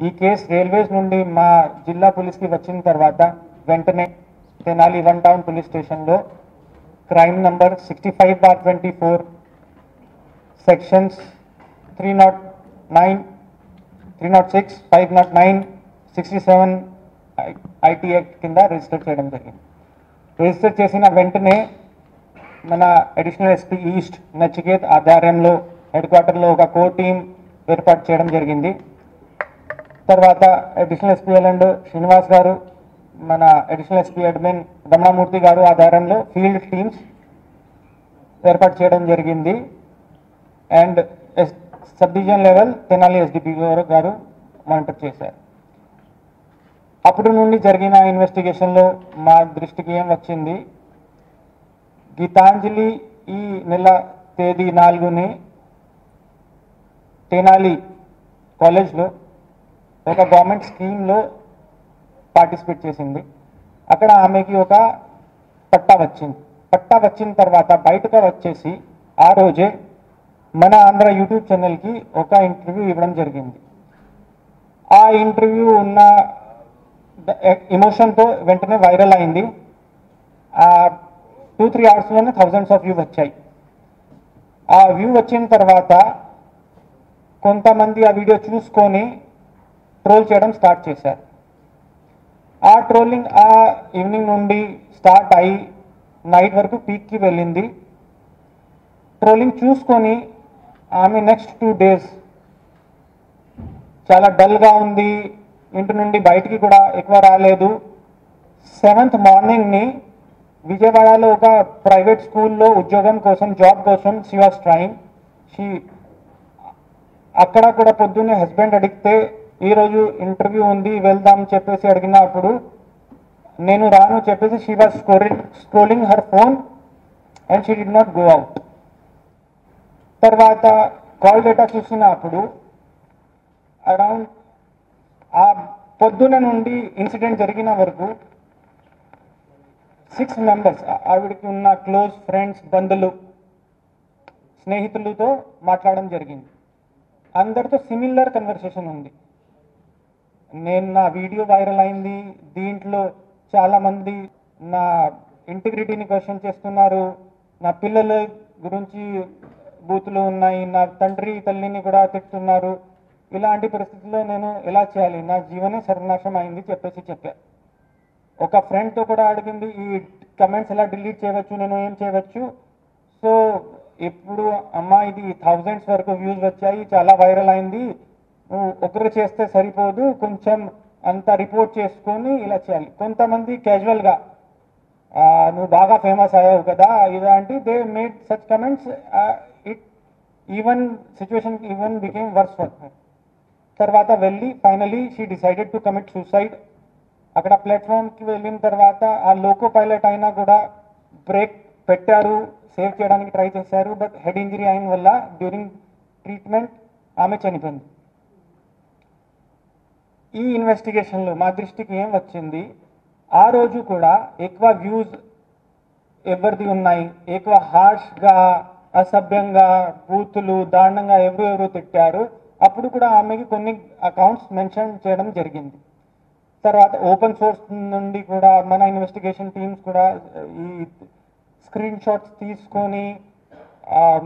ఈ case railways నుండి మా జిల్లా పోలీస్కి వచ్చిన తర్వాత వెంటనే తెనాలి 1 టౌన్ పోలీస్ స్టేషన్లో crime number 65/24 sections 309, 306, 509, 67 IT act కింద రిజిస్టర్ చేయడం జరిగింది. రిజిస్టర్ చేసిన వెంటనే మన అడిషనల్ ఎస్పీ ఈస్ట్ నచికేత్ ఆధ్వర్యంలో హెడ్ క్వార్టర్లో ఒక కోర్ టీం ఏర్పాటు చేయడం జరిగింది. తర్వాత అడిషనల్ ఎస్పీ ఎల్ఎండ్ శ్రీనివాస్ గారు, మన అడిషనల్ ఎస్పీ అడ్మిన్ రమణమూర్తి గారు ఆధ్వర్యంలో ఫీల్డ్ టీమ్స్ ఏర్పాటు చేయడం జరిగింది. And sub division level Tenali SDP గారు మానిటర్ చేశారు. అప్పుడు నుండి జరిగిన ఇన్వెస్టిగేషన్లో మా దృష్టికి ఏం వచ్చింది, గీతాంజలి ఈ నెల తేదీ 4ని తెనాలి కాలేజ్లో ఒక గవర్నమెంట్ స్కీమ్లో పార్టిసిపేట్ చేసింది. అక్కడ ఆమెకి ఒక పట్టా వచ్చింది. పట్టా వచ్చిన తర్వాత బయటకు వచ్చేసి ఆ రోజే మన ఆంధ్ర యూట్యూబ్ ఛానల్కి ఒక ఇంటర్వ్యూ ఇవ్వడం జరిగింది. ఆ ఇంటర్వ్యూ ఉన్న ఎమోషన్తో వెంటనే వైరల్ అయింది. 2-3 అవర్స్లోనే థౌజండ్స్ ఆఫ్ వ్యూ వచ్చాయి. ఆ వ్యూ వచ్చిన తర్వాత కొంతమంది ఆ వీడియో చూసుకొని ట్రోల్ చేయడం స్టార్ట్ చేశారు. ఆ ట్రోలింగ్ ఆ ఈవినింగ్ నుండి స్టార్ట్ అయ్యి నైట్ వరకు పీక్కి వెళ్ళింది. ట్రోలింగ్ చూసుకొని ఆమె నెక్స్ట్ 2 days చాలా డల్గా ఉంది, ఇంటి నుండి బయటికి కూడా ఎక్కువ రాలేదు. 7th మార్నింగ్ని విజయవాడలో ఒక ప్రైవేట్ స్కూల్లో ఉద్యోగం కోసం, జాబ్ కోసం షీ వాస్ ట్రైయింగ్. అక్కడ కూడా పొద్దున్నే హస్బెండ్ అడిగితే ఈరోజు ఇంటర్వ్యూ ఉంది వెళ్దాం చెప్పేసి అడిగినప్పుడు నేను రాను చెప్పేసి she was scrolling her phone and she did not go out. తర్వాత కాల్ డేటా చూసినప్పుడు అరౌండ్ ఆ పొద్దున నుండి ఇన్సిడెంట్ జరిగిన వరకు 6 మెంబర్స్ ఆవిడకి ఉన్న క్లోజ్ ఫ్రెండ్స్, బంధువులు, స్నేహితులతో మాట్లాడడం జరిగింది. అందరితో సిమిలర్ కన్వర్సేషన్ ఉంది. నా వీడియో వైరల్ అయింది, దీంట్లో చాలామంది నా ఇంటిగ్రిటీని క్వశ్చన్ చేస్తున్నారు, నా పిల్లల గురించి బూతులు ఉన్నాయి, నా తండ్రి తల్లిని కూడా తిట్టున్నారు. ఇలాంటి పరిస్థితుల్లో నేను ఎలా చేయాలి, నా జీవనే సర్వనాశనం అయింది చెప్పా. ఒక ఫ్రెండ్తో కూడా అడిగింది, ఈ కమెంట్స్ ఎలా డిలీట్ చేయవచ్చు, నేను ఏం చేయవచ్చు. సో ఇప్పుడు అమ్మా ఇది థౌజండ్స్ వరకు వ్యూస్ వచ్చాయి, చాలా వైరల్ అయింది, నువ్వు ఒకరు చేస్తే సరిపోదు, కొంచెం అంతా రిపోర్ట్ చేసుకొని ఇలా చేయాలి. కొంతమంది క్యాజువల్గా నువ్వు బాగా ఫేమస్ అయ్యావు కదా ఇలాంటి they made such comments. It even situation even became worse for her. తర్వాత వెళ్ళి finally she decided to commit suicide. అక్కడ ప్లాట్ఫామ్కి వెళ్ళిన తర్వాత ఆ లోకో పైలట్ అయినా కూడా బ్రేక్ పెట్టారు, సేవ్ చేయడానికి ట్రై చేశారు. బట్ హెడ్ ఇంజరీ అయిన వల్ల డ్యూరింగ్ ట్రీట్మెంట్ ఆమె చనిపోయింది. ఈ ఇన్వెస్టిగేషన్లో మా దృష్టికి ఏం వచ్చింది, ఆ రోజు కూడా ఎక్కువ వ్యూస్ ఎవరిది ఉన్నాయి, ఎక్కువ హార్ష్గా, అసభ్యంగా, బూతులు, దారుణంగా ఎవరు తిట్టారు. అప్పుడు కూడా ఆమెకి కొన్ని అకౌంట్స్ మెన్షన్ చేయడం జరిగింది. తర్వాత ఓపెన్ సోర్స్ నుండి కూడా మన ఇన్వెస్టిగేషన్ టీమ్స్ కూడా ఈ స్క్రీన్ షాట్స్ తీసుకొని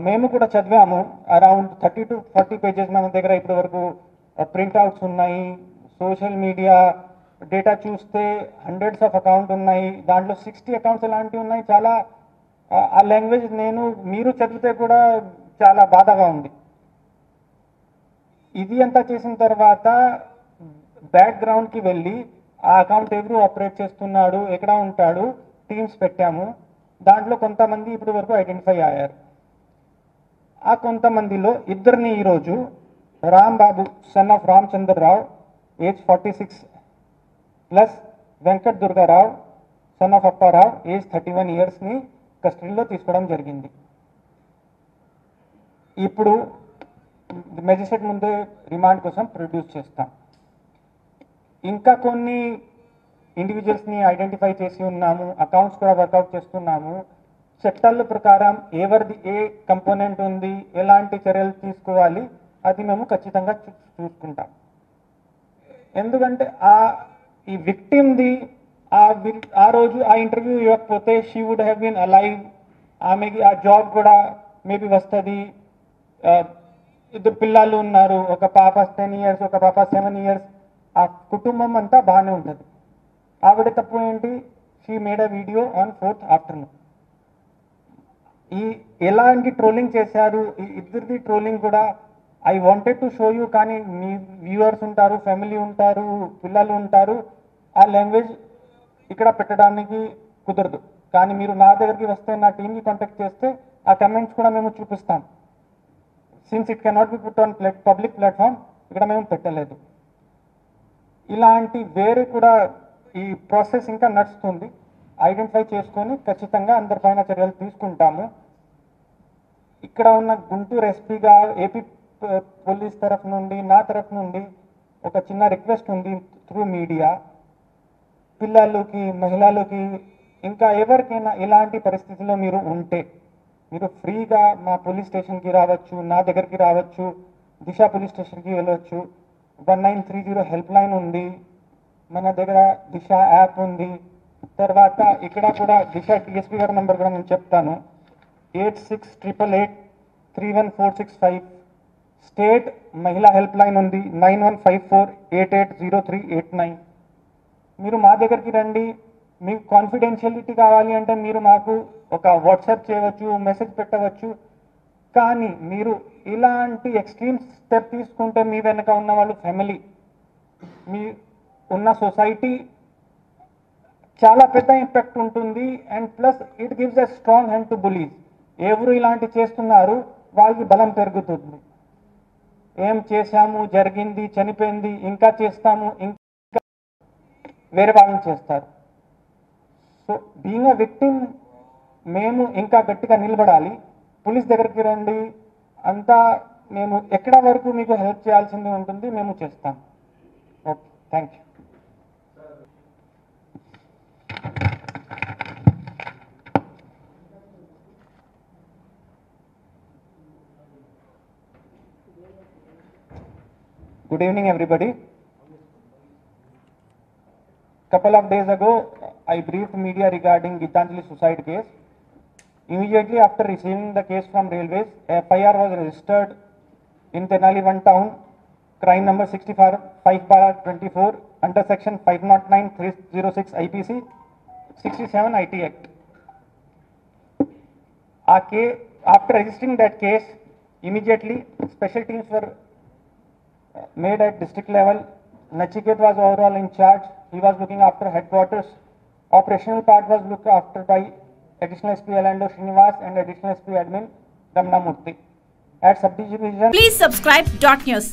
మేము కూడా చదివాము. అరౌండ్ 30 to 40 pages మన దగ్గర ఇప్పటి వరకు ప్రింట్అవుట్స్ ఉన్నాయి. సోషల్ మీడియా డేటా చూస్తే హండ్రెడ్స్ ఆఫ్ అకౌంట్ ఉన్నాయి, దాంట్లో 60 అకౌంట్స్ ఇలాంటివి ఉన్నాయి. చాలా ఆ లాంగ్వేజ్ మీరు చదివితే కూడా చాలా బాధగా ఉంది. ఇది అంతా చేసిన తర్వాత బ్యాక్గ్రౌండ్కి వెళ్ళి ఆ అకౌంట్ ఎవరు ఆపరేట్ చేస్తున్నాడు, ఎక్కడ ఉంటాడు, టీమ్స్ పెట్టాము. దాంట్లో కొంతమంది ఇప్పటి వరకు ఐడెంటిఫై అయ్యారు. ఆ కొంతమందిలో ఇద్దరిని ఈరోజు Rambabu son of Ramachandrarao age 46 plus Venkat Durgarao son of Apparao age 31 yearsని కస్టడీలో తీసుకోవడం జరిగింది. ఇప్పుడు మెజిస్ట్రేట్ ముందే రిమాండ్ కోసం ప్రొడ్యూస్ చేస్తాం. ఇంకా కొన్ని ఇండివిజువల్స్ని ఐడెంటిఫై చేసి ఉన్నాము, అకౌంట్స్ కూడా వర్కౌట్ చేస్తున్నాము. చట్టాల ప్రకారం ఎవరిది ఏ కంపోనెంట్ ఉంది, ఎలాంటి చర్యలు తీసుకోవాలి అది మేము ఖచ్చితంగా చూసుకుంటాం. ఎందుకంటే ఈ విక్టిమ్ది ఆ రోజు ఆ ఇంటర్వ్యూ ఇవ్వకపోతే she would have been alive, ఆమెకి ఆ జాబ్ కూడా మేబీ వస్తుంది. ఇద్దరు పిల్లలు ఉన్నారు, ఒక పాప 10 years, ఒక పాప 7 years, ఆ కుటుంబం అంతా బాగానే ఉంటుంది. ఆవిడ తప్పు ఏంటి? She made a video on 4th afternoon. ఈ ఎలాంటి ట్రోలింగ్ చేశారు ఈ ఇద్దరిది ట్రోలింగ్ కూడా I wanted to show you, కానీ మీ వ్యూవర్స్ ఉంటారు, ఫ్యామిలీ ఉంటారు, పిల్లలు ఉంటారు, ఆ లాంగ్వేజ్ ఇక్కడ పెట్టడానికి కుదరదు. కానీ మీరు నా దగ్గరికి వస్తే, నా టీమ్కి కాంటాక్ట్ చేస్తే ఆ కమెంట్స్ కూడా మేము చూపిస్తాం. Since it cannot be put on public platform, ఇక్కడ మేము పెట్టలేదు. ఇలాంటి వేరే కూడా ఈ ప్రాసెస్ ఇంకా నడుస్తుంది. ఐడెంటిఫై చేసుకొని ఖచ్చితంగా అందరిపైన చర్యలు తీసుకుంటాము. ఇక్కడ ఉన్న గుంటూరు ఎస్పీగా ఏపీ పోలీస్ తరఫు నుండి, నా తరఫు నుండి ఒక చిన్న రిక్వెస్ట్ ఉంది త్రూ మీడియా. పిల్లలకి, మహిళలకి, ఇంకా ఎవరికైనా ఇలాంటి పరిస్థితుల్లో మీరు ఉంటే మీరు ఫ్రీగా మా పోలీస్ స్టేషన్కి రావచ్చు, నా దగ్గరికి రావచ్చు, దిశ పోలీస్ స్టేషన్కి వెళ్ళవచ్చు. 1930 హెల్ప్ లైన్ ఉంది, మన దగ్గర దిశ యాప్ ఉంది. తర్వాత ఇక్కడ కూడా దిశ డిఎస్పీ గారి నెంబర్ కూడా నేను చెప్తాను, 8688831465. స్టేట్ మహిళా హెల్ప్ లైన్ ఉంది, 9154880389. మీరు మా దగ్గరికి రండి. మీకు కాన్ఫిడెన్షియలిటీ కావాలి అంటే మీరు మాకు ఒక వాట్సాప్ చేయవచ్చు, మెసేజ్ పెట్టవచ్చు. కానీ మీరు ఇలాంటి ఎక్స్ట్రీమ్ స్టెప్ తీసుకుంటే మీ వెనక ఉన్న వాళ్ళు ఫ్యామిలీ, మీ ఉన్న సొసైటీ చాలా పెద్ద ఇంపాక్ట్ ఉంటుంది. And plus it gives a strong hand to bullies. ఎవరు ఇలాంటి చేస్తున్నారు వాళ్ళకి బలం పెరుగుతుంది. ఏం చేశాము, జరిగింది, చనిపోయింది, ఇంకా చేస్తాము, ఇంకా వేరే వాళ్ళని చేస్తారు. సో బీయింగ్ అ విక్టిమ్ మేము ఇంకా గట్టిగా నిలబడాలి. పోలీస్ దగ్గరికి రండి, అంతా మేము ఎక్కడ వరకు మీకు హెల్ప్ చేయాల్సింది ఉంటుంది మేము చేస్తాం. Okay, thank you. Good evening, everybody. Couple of days ago, I briefed media regarding Gitanjali suicide case. Immediately after receiving the case from Railways, FIR was registered in Tenali 1 town, crime number 65/24 under section 509(306) IPC, 67 IT Act. After registering that case, immediately special teams were made at district level. Nachiket was overall in charge. He was looking after headquarters. Operational part was looked after by Additional SP Alando Srinivas and Additional SP Admin Ramnamurthy. At subdivision. Please subscribe Dot News.